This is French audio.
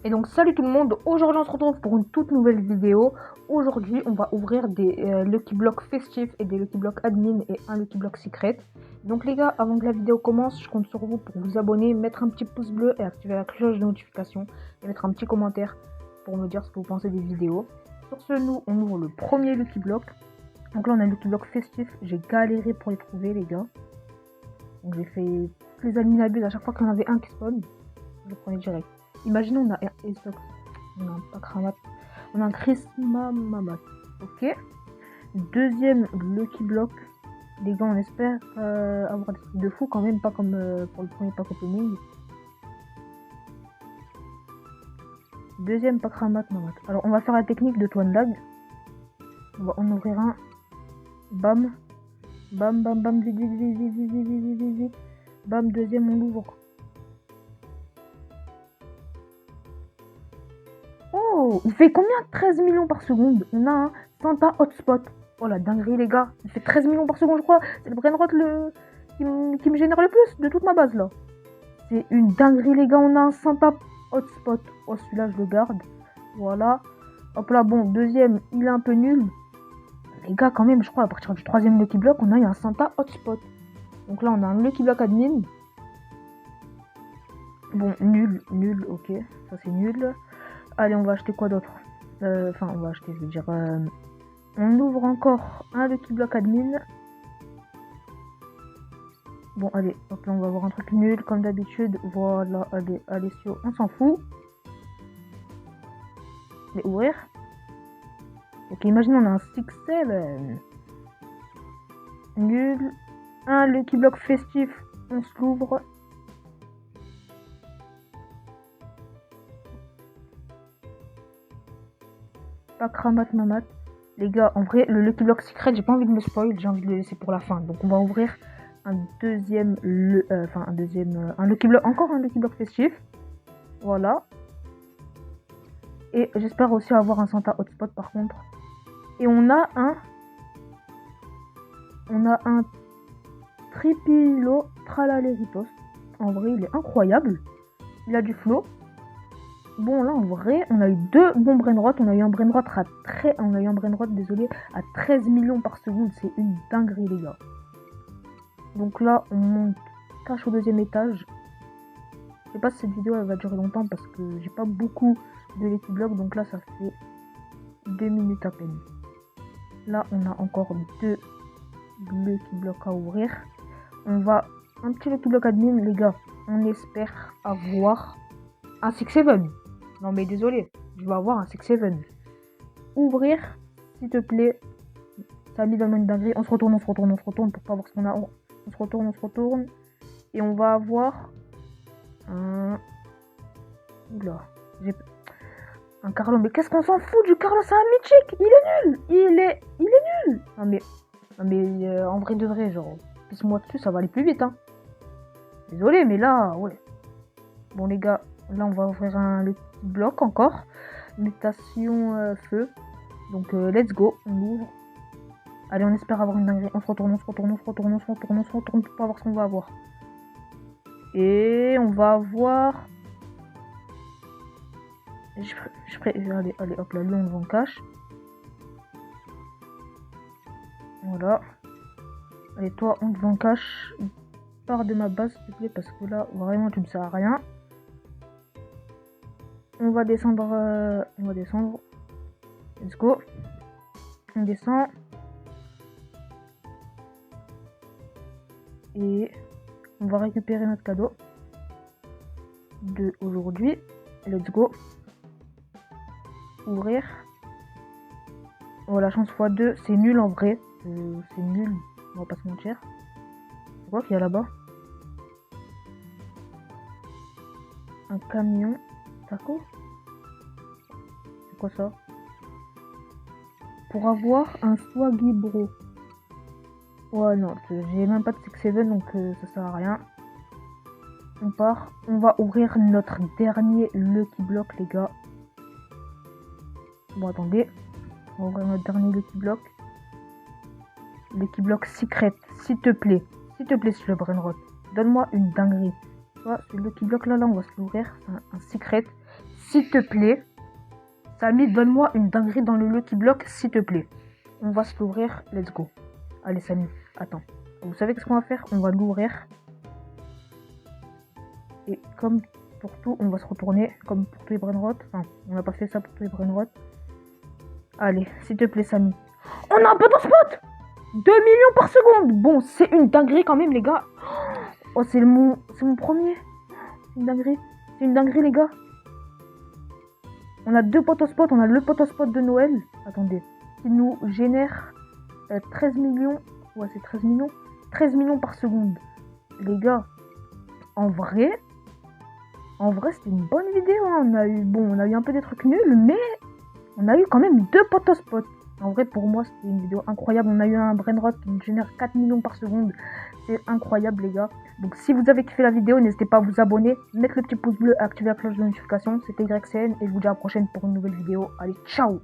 Et donc salut tout le monde, aujourd'hui on se retrouve pour une toute nouvelle vidéo. Aujourd'hui on va ouvrir des Lucky Block festifs et des Lucky Block admin et un Lucky Block secret. Donc les gars, avant que la vidéo commence, je compte sur vous pour vous abonner, mettre un petit pouce bleu et activer la cloche de notification. Et mettre un petit commentaire pour me dire ce que vous pensez des vidéos. Sur ce, nous on ouvre le premier Lucky Block. Donc là on a le Lucky Block festif, j'ai galéré pour les trouver les gars. Donc j'ai fait toutes les admin à chaque fois qu'il y en avait un qui spawn, je le prenais direct. Imaginons on a un Estox, on a un Pakramat, on a un Christmamamat, ok. Deuxième Lucky Block, les gars on espère avoir des trucs de fou quand même, pas comme pour le premier pack opening. Deuxième Pakramat Mamat. Alors on va faire la technique de Twan Lag, on va en ouvrir un, bam, bam bam bam, vite vite vite vite vite vite vite vite, bam, deuxième on l'ouvre. Oh, il fait combien 13 millions par seconde? On a un Santa Hotspot. Oh la dinguerie les gars, il fait 13 millions par seconde je crois. C'est le brainrot qui me génère le plus de toute ma base là. C'est une dinguerie les gars, on a un Santa Hotspot. Oh celui-là je le garde. Voilà. Hop là, bon, deuxième, il est un peu nul. Les gars quand même, je crois à partir du troisième Lucky Block, on a eu un Santa Hotspot. Donc là on a un Lucky Block admin. Bon, nul, ok, ça c'est nul. Allez, on va acheter quoi d'autre? Enfin, on va acheter, je veux dire... on ouvre encore un Lucky Block admin. Bon, allez, hop là, on va avoir un truc nul, comme d'habitude. Voilà, allez, Alessio, on s'en fout. Mais ouvrir. Ok, imaginons, on a un 6-7. Nul. Un Lucky Block festif, on se l'ouvre. Pakramat Mamat. Les gars, en vrai, le Lucky Block secret, j'ai pas envie de me spoil, j'ai envie de le laisser pour la fin. Donc on va ouvrir un deuxième, un Lucky Block, encore un Lucky Block festif. Voilà. Et j'espère aussi avoir un Santa Hotspot par contre. Et on a un Tripilo Tralaleritos. En vrai, il est incroyable. Il a du flow. Bon, là, en vrai, on a eu deux bons brainrot. On a eu un brainrot désolé, à 13 millions par seconde. C'est une dinguerie, les gars. Donc là, on monte cache au deuxième étage. Je sais pas si cette vidéo elle va durer longtemps parce que j'ai pas beaucoup de Lucky Block. Donc là, ça fait 2 minutes à peine. Là, on a encore deux Lucky Block à ouvrir. On va un petit Lucky Block admin, les gars. On espère avoir un 6-7. Non mais désolé, je vais avoir un 6-7. Ouvrir, s'il te plaît. Ça a mis dans une dinguerie. On se retourne pour pas voir ce qu'on a. On se retourne. Et on va avoir un... Oula, j'ai un Carlo. Mais qu'est-ce qu'on s'en fout du Carlo? C'est un mythique. Il est nul. Il est nul. Non mais en vrai de vrai, genre, pisse-moi dessus, ça va aller plus vite, hein. Désolé, mais là, ouais. Bon les gars, là on va ouvrir un Lucky Block encore. Mutation feu. Donc let's go, on ouvre. Allez, on espère avoir une dinguerie. On se retourne pour pas voir ce qu'on va avoir. Et on va avoir... Allez, hop là, lui on le vend cash. Voilà. Allez, toi, on te vend cash. Pars de ma base, s'il te plaît, parce que là, vraiment, tu me sers à rien. On va descendre. Let's go. On descend. Et on va récupérer notre cadeau de aujourd'hui. Let's go. Ouvrir. Oh, la chance x2, c'est nul en vrai. C'est nul, on va pas se mentir. C'est quoi qu'il y a là-bas? Un camion. Taco? C'est quoi ça? Pour avoir un Swaggy Bro. Ouais, non, j'ai même pas de 6-7 donc ça sert à rien. On part. On va ouvrir notre dernier Lucky Block, les gars. Bon, attendez. On va ouvrir notre dernier Lucky Block. Lucky Block secret, s'il te plaît. S'il te plaît, si le brainrot. Donne-moi une dinguerie. Tu vois, ce Lucky Block là, on va se l'ouvrir. C'est un secret. s'il te plaît. Samy, donne-moi une dinguerie dans le Lucky Block, s'il te plaît. On va se l'ouvrir, let's go. Allez, Samy, attends. Vous savez ce qu'on va faire? On va l'ouvrir. Et comme pour tout, on va se retourner, comme pour tous les brainrot. Enfin, on n'a pas fait ça pour tous les brainrot. Allez, s'il te plaît, Samy. On a un potospot 2 millions par seconde. Bon, c'est une dinguerie quand même, les gars. Oh, c'est mon premier. C'est une dinguerie. C'est une dinguerie, les gars. On a 2 potospots. On a le potospot de Noël. Attendez. Qui nous génère 13 millions. Ouais, c'est 13 millions. 13 millions par seconde. Les gars, en vrai, c'était une bonne vidéo. Hein. On a eu un peu des trucs nuls, mais on a eu quand même 2 potospots. En vrai, pour moi, c'était une vidéo incroyable. On a eu un brainrot qui nous génère 4 millions par seconde. C'est incroyable, les gars. Donc, si vous avez kiffé la vidéo, n'hésitez pas à vous abonner, mettre le petit pouce bleu, activer la cloche de notification. C'était YCN et je vous dis à la prochaine pour une nouvelle vidéo. Allez, ciao!